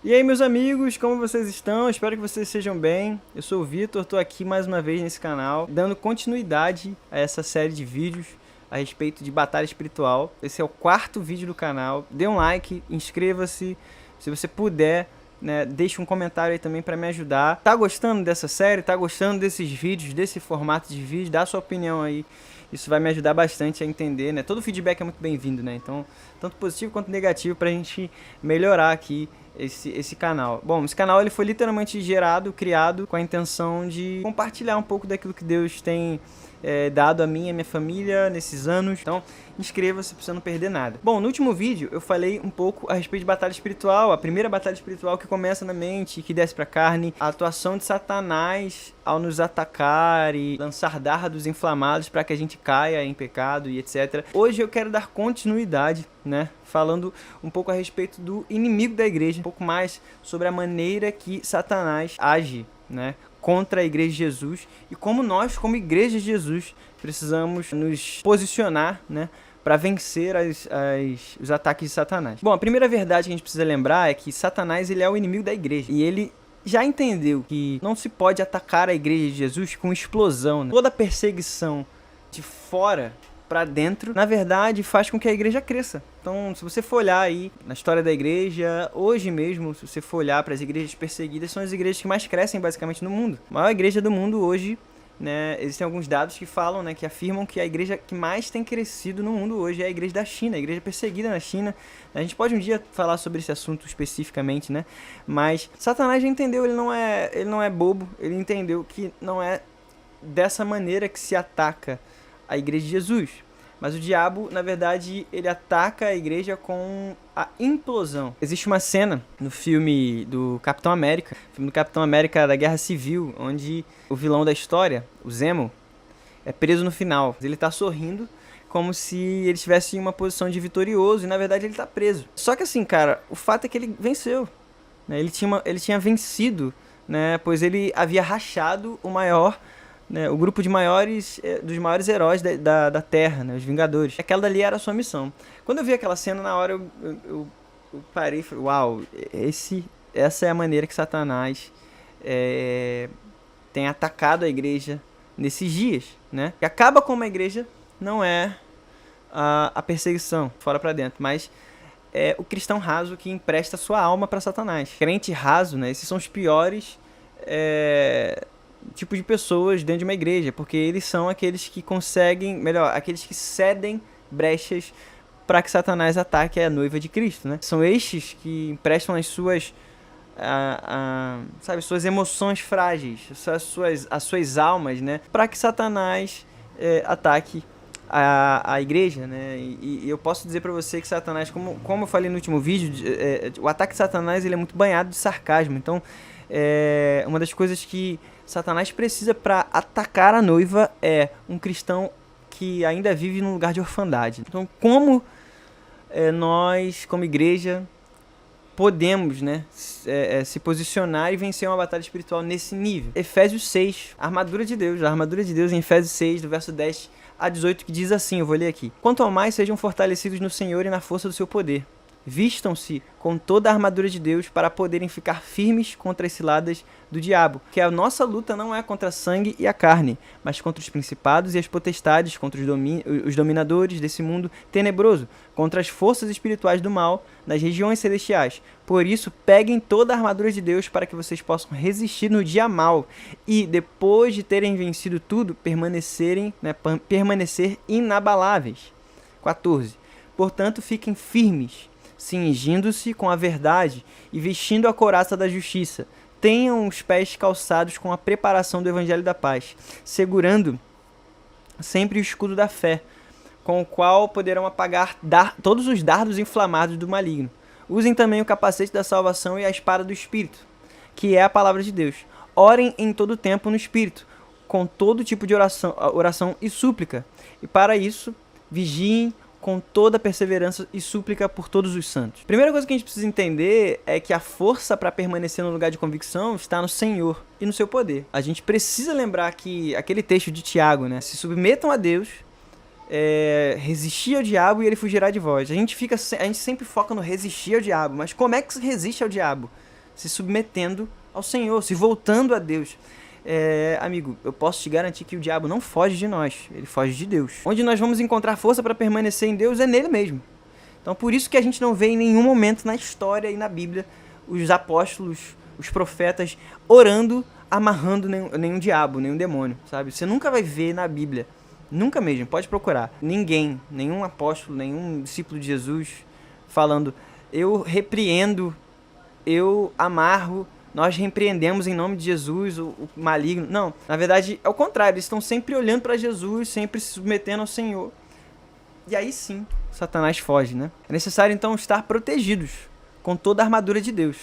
E aí, meus amigos, como vocês estão? Espero que vocês sejam bem. Eu sou o Vitor, estou aqui mais uma vez nesse canal, dando continuidade a essa série de vídeos a respeito de batalha espiritual. Esse é o quarto vídeo do canal. Dê um like, inscreva-se, se você puder, né, deixe um comentário aí também para me ajudar. Tá gostando dessa série? Tá gostando desses vídeos, desse formato de vídeo? Dá a sua opinião aí. Isso vai me ajudar bastante a entender, né? Todo feedback é muito bem-vindo, né? Então, tanto positivo quanto negativo pra gente melhorar aqui esse canal. Bom, esse canal ele foi literalmente criado com a intenção de compartilhar um pouco daquilo que Deus tem dado a mim e a minha família nesses anos. Então, inscreva-se pra você não perder nada. Bom, no último vídeo eu falei um pouco a respeito de batalha espiritual, a primeira batalha espiritual que começa na mente e que desce pra carne, a atuação de Satanás ao nos atacar e lançar dardos inflamados para que a gente caia em pecado e etc. Hoje eu quero dar continuidade, né, falando um pouco a respeito do inimigo da igreja, um pouco mais sobre a maneira que Satanás age, né, contra a igreja de Jesus e como nós, como igreja de Jesus, precisamos nos posicionar, né, para vencer os ataques de Satanás. Bom, a primeira verdade que a gente precisa lembrar é que Satanás ele é o inimigo da igreja e ele já entendeu que não se pode atacar a igreja de Jesus com explosão, né? Toda perseguição de fora para dentro, na verdade, faz com que a igreja cresça. Então, se você for olhar aí na história da igreja, hoje mesmo, se você for olhar para as igrejas perseguidas, são as igrejas que mais crescem basicamente no mundo. A maior igreja do mundo hoje, né, existem alguns dados que falam, né, que afirmam que a igreja que mais tem crescido no mundo hoje é a igreja da China, a igreja perseguida na China. A gente pode um dia falar sobre esse assunto especificamente, né? Mas Satanás já entendeu, ele não é bobo, ele entendeu que não é dessa maneira que se ataca a igreja de Jesus. Mas o diabo, na verdade, ele ataca a igreja com a implosão. Existe uma cena no filme do Capitão América da Guerra Civil, onde o vilão da história, o Zemo, é preso no final. Ele tá sorrindo como se ele estivesse em uma posição de vitorioso e, na verdade, ele tá preso. Só que assim, cara, o fato é que ele venceu, né? Ele tinha vencido, né? Pois ele havia rachado o grupo dos maiores heróis da Terra, né, os Vingadores. Aquela dali era a sua missão. Quando eu vi aquela cena, na hora eu parei e falei, uau, essa é a maneira que Satanás tem atacado a igreja nesses dias, né? Que acaba com uma igreja não é a perseguição, fora pra dentro, mas é o cristão raso que empresta sua alma para Satanás. Crente raso, né? Esses são os piores tipo de pessoas dentro de uma igreja, porque eles são aqueles que aqueles que cedem brechas para que Satanás ataque a noiva de Cristo, né? São estes que emprestam as suas suas emoções frágeis, as suas almas, né, para que Satanás ataque a igreja, né? E eu posso dizer para você que Satanás, como eu falei no último vídeo, o ataque de Satanás ele é muito banhado de sarcasmo. Então, uma das coisas que Satanás precisa para atacar a noiva é um cristão que ainda vive num lugar de orfandade. Então, como nós, como igreja, podemos, né, se posicionar e vencer uma batalha espiritual nesse nível? Efésios 6, a armadura de Deus em Efésios 6, do verso 10 a 18, que diz assim, eu vou ler aqui. Quanto ao mais, sejam fortalecidos no Senhor e na força do seu poder. Vistam-se com toda a armadura de Deus para poderem ficar firmes contra as ciladas do diabo. Que a nossa luta não é contra a sangue e a carne, mas contra os principados e as potestades, contra os dominadores desse mundo tenebroso, contra as forças espirituais do mal nas regiões celestiais. Por isso, peguem toda a armadura de Deus para que vocês possam resistir no dia mal e, depois de terem vencido tudo, permanecer inabaláveis. 14. Portanto, fiquem firmes, cingindo-se com a verdade e vestindo a couraça da justiça. Tenham os pés calçados com a preparação do evangelho da paz, segurando sempre o escudo da fé, com o qual poderão apagar todos os dardos inflamados do maligno. Usem também o capacete da salvação e a espada do Espírito, que é a palavra de Deus. Orem em todo tempo no Espírito, com todo tipo de oração e súplica. E para isso, vigiem com toda perseverança e súplica por todos os santos. Primeira coisa que a gente precisa entender é que a força para permanecer no lugar de convicção está no Senhor e no seu poder. A gente precisa lembrar que aquele texto de Tiago, né? Se submetam a Deus, resistir ao diabo e ele fugirá de vós. A gente sempre foca no resistir ao diabo, mas como é que se resiste ao diabo? se submetendo ao Senhor, se voltando a Deus. Amigo, eu posso te garantir que o diabo não foge de nós, ele foge de Deus. Onde nós vamos encontrar força para permanecer em Deus é nele mesmo. Então por isso que a gente não vê em nenhum momento na história e na Bíblia os apóstolos, os profetas orando, amarrando nenhum diabo, nenhum demônio, sabe? Você nunca vai ver na Bíblia, nunca mesmo, pode procurar, ninguém, nenhum apóstolo, nenhum discípulo de Jesus falando, eu repreendo, eu amarro, nós repreendemos em nome de Jesus o maligno. Não, na verdade é o contrário, eles estão sempre olhando para Jesus, sempre se submetendo ao Senhor. E aí sim, Satanás foge, né? É necessário então estar protegidos com toda a armadura de Deus,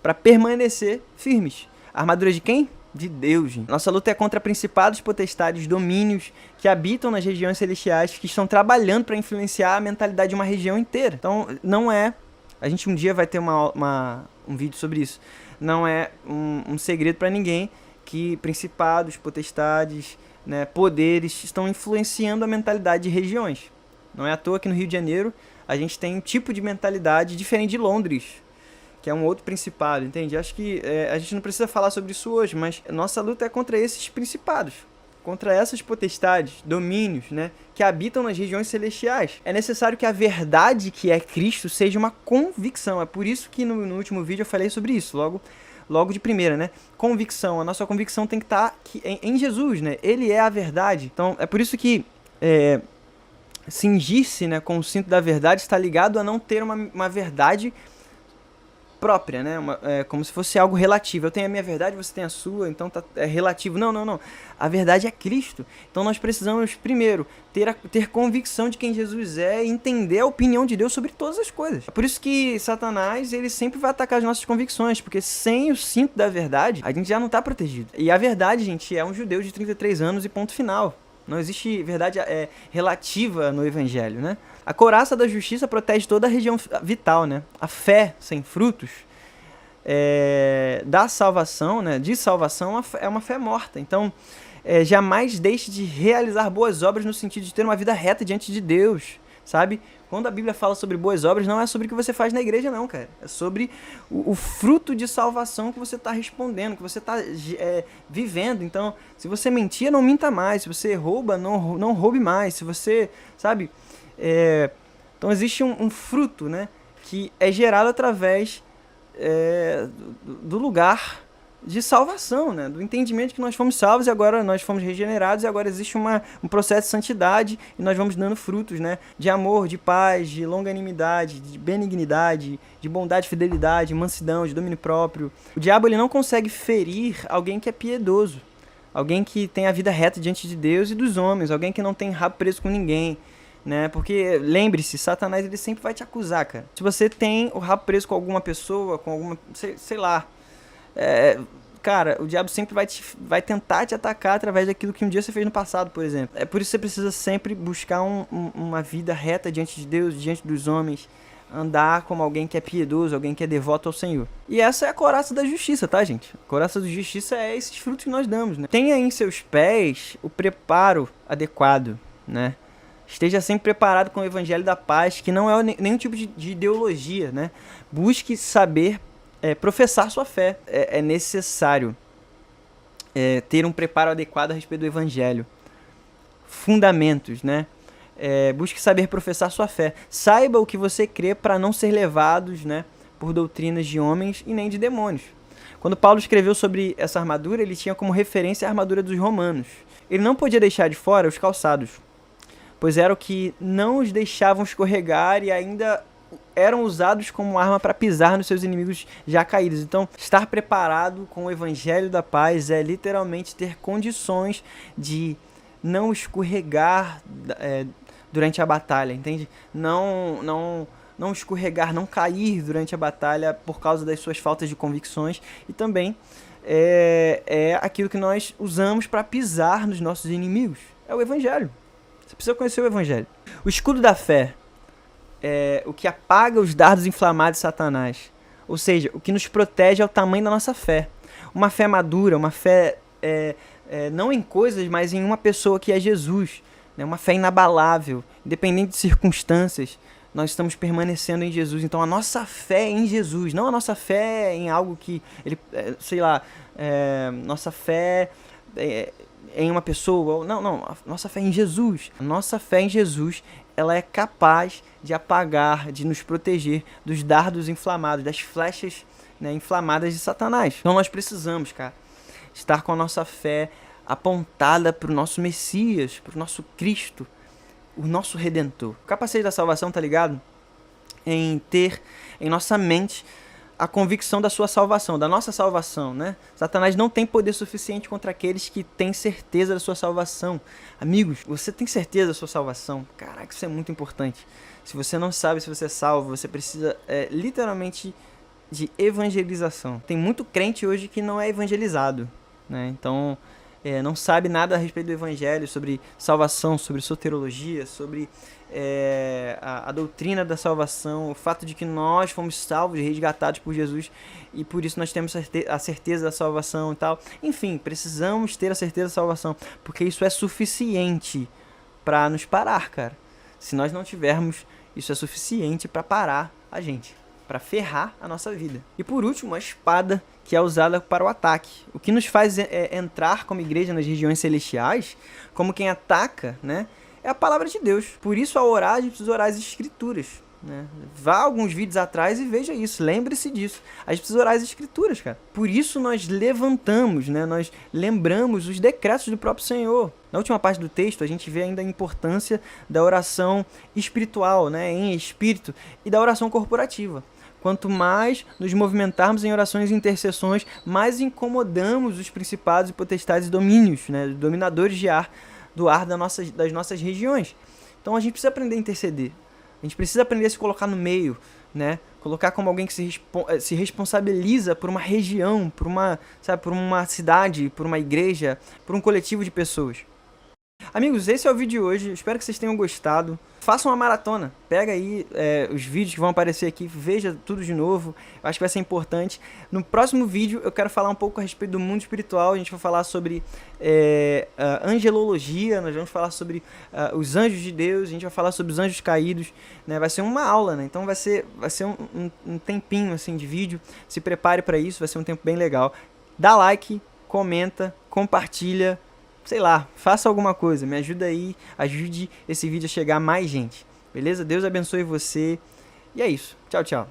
para permanecer firmes. A armadura de quem? De Deus, gente. Nossa luta é contra principados, potestades, domínios que habitam nas regiões celestiais, que estão trabalhando para influenciar a mentalidade de uma região inteira. Então, não é... A gente um dia vai ter um vídeo sobre isso. Não é um segredo para ninguém que principados, potestades, né, poderes estão influenciando a mentalidade de regiões. Não é à toa que no Rio de Janeiro a gente tem um tipo de mentalidade diferente de Londres, que é um outro principado, entende? Acho que a gente não precisa falar sobre isso hoje, mas nossa luta é contra esses principados, contra essas potestades, domínios, né, que habitam nas regiões celestiais. É necessário que a verdade que é Cristo seja uma convicção. É por isso que no último vídeo eu falei sobre isso, logo de primeira, né? Convicção. A nossa convicção tem que estar em Jesus, né? Ele é a verdade. Então, é por isso que cingir-se, né, com o cinto da verdade está ligado a não ter uma verdade própria, né? Como se fosse algo relativo. Eu tenho a minha verdade, você tem a sua, então é relativo. Não. A verdade é Cristo. Então nós precisamos, primeiro, ter convicção de quem Jesus é e entender a opinião de Deus sobre todas as coisas. É por isso que Satanás, ele sempre vai atacar as nossas convicções, porque sem o cinto da verdade, a gente já não está protegido. E a verdade, gente, é um judeu de 33 anos e ponto final. Não existe verdade relativa no evangelho, né? A couraça da justiça protege toda a região vital, né? A fé sem frutos da salvação, né? De salvação é uma fé morta. Então, jamais deixe de realizar boas obras no sentido de ter uma vida reta diante de Deus, sabe? Quando a Bíblia fala sobre boas obras, não é sobre o que você faz na igreja, não, cara. É sobre o fruto de salvação que você está respondendo, que você está vivendo. Então, se você mentia, não minta mais. Se você rouba, não roube mais. Se você, sabe... Então, existe um fruto, né, que é gerado através do lugar de salvação, né? Do entendimento que nós fomos salvos e agora nós fomos regenerados e agora existe um processo de santidade e nós vamos dando frutos, né? De amor, de paz, de longanimidade, de benignidade, de bondade, fidelidade, mansidão, de domínio próprio. O diabo, ele não consegue ferir alguém que é piedoso, alguém que tem a vida reta diante de Deus e dos homens, alguém que não tem rabo preso com ninguém, né? Porque, lembre-se, Satanás, ele sempre vai te acusar, cara. Se você tem o rabo preso com alguma pessoa, com alguma, sei lá, cara, o diabo sempre vai tentar te atacar através daquilo que um dia você fez no passado, por exemplo. É por isso que você precisa sempre buscar uma vida reta diante de Deus, diante dos homens, andar como alguém que é piedoso, alguém que é devoto ao Senhor. E essa é a couraça da justiça, tá, gente? A couraça da justiça é esses frutos que nós damos, né? Tenha em seus pés o preparo adequado, né? Esteja sempre preparado com o evangelho da paz, que não é nenhum tipo de ideologia, né? Busque saber professar sua fé. É necessário ter um preparo adequado a respeito do evangelho. Fundamentos, né? Busque saber professar sua fé. Saiba o que você crê para não ser levados, né, por doutrinas de homens e nem de demônios. Quando Paulo escreveu sobre essa armadura, ele tinha como referência a armadura dos romanos. Ele não podia deixar de fora os calçados, pois era o que não os deixavam escorregar e ainda eram usados como arma para pisar nos seus inimigos já caídos. Então, estar preparado com o evangelho da paz é literalmente ter condições de não escorregar durante a batalha, entende? Não escorregar, não cair durante a batalha por causa das suas faltas de convicções e também aquilo que nós usamos para pisar nos nossos inimigos. É o evangelho. Você precisa conhecer o evangelho. O escudo da fé é o que apaga os dardos inflamados de Satanás. Ou seja, o que nos protege é o tamanho da nossa fé. Uma fé madura, uma fé não em coisas, mas em uma pessoa que é Jesus. Né? Uma fé inabalável, independente de circunstâncias. nós estamos permanecendo em Jesus. Então a nossa fé é em Jesus, não a nossa fé em algo que ele, sei lá, nossa fé em uma pessoa. Não, a nossa fé é em Jesus. A nossa fé em Jesus, ela é capaz de apagar, de nos proteger dos dardos inflamados, das flechas, né, inflamadas de Satanás. Então nós precisamos, cara, estar com a nossa fé apontada para o nosso Messias, para o nosso Cristo, o nosso Redentor. O capacete da salvação, tá ligado? Em ter em nossa mente a convicção da sua salvação, da nossa salvação, né? Satanás não tem poder suficiente contra aqueles que têm certeza da sua salvação. Amigos, você tem certeza da sua salvação? Caraca, isso é muito importante. Se você não sabe se você é salvo, você precisa literalmente de evangelização. Tem muito crente hoje que não é evangelizado, né? Então, não sabe nada a respeito do evangelho, sobre salvação, sobre soteriologia, sobre a doutrina da salvação, o fato de que nós fomos salvos e resgatados por Jesus e por isso nós temos a certeza da salvação e tal. Enfim, precisamos ter a certeza da salvação, porque isso é suficiente para nos parar, cara. Se nós não tivermos, isso é suficiente para parar a gente, para ferrar a nossa vida. E por último, a espada, que é usada para o ataque. O que nos faz entrar como igreja nas regiões celestiais, como quem ataca, né, é a palavra de Deus. Por isso, ao orar, a gente precisa orar as escrituras, né? Vá alguns vídeos atrás e veja isso, lembre-se disso. A gente precisa orar as escrituras, cara. Por isso nós levantamos, né, nós lembramos os decretos do próprio Senhor. Na última parte do texto, a gente vê ainda a importância da oração espiritual, né, em espírito, e da oração corporativa. Quanto mais nos movimentarmos em orações e intercessões, mais incomodamos os principados e potestades e domínios, né, dominadores de ar, do ar das nossas regiões. Então a gente precisa aprender a interceder. A gente precisa aprender a se colocar no meio, né? Colocar como alguém que se responsabiliza por uma região, por uma cidade, por uma igreja, por um coletivo de pessoas. Amigos, esse é o vídeo de hoje, espero que vocês tenham gostado. Façam uma maratona, pega aí os vídeos que vão aparecer aqui, veja tudo de novo, eu acho que vai ser importante. No próximo vídeo eu quero falar um pouco a respeito do mundo espiritual, a gente vai falar sobre angelologia, nós vamos falar sobre os anjos de Deus, a gente vai falar sobre os anjos caídos, né? Vai ser uma aula, né? Então vai ser um tempinho assim de vídeo, se prepare para isso, vai ser um tempo bem legal. Dá like, comenta, compartilha, sei lá, faça alguma coisa, me ajuda aí, ajude esse vídeo a chegar a mais gente, beleza? Deus abençoe você, e é isso, tchau, tchau.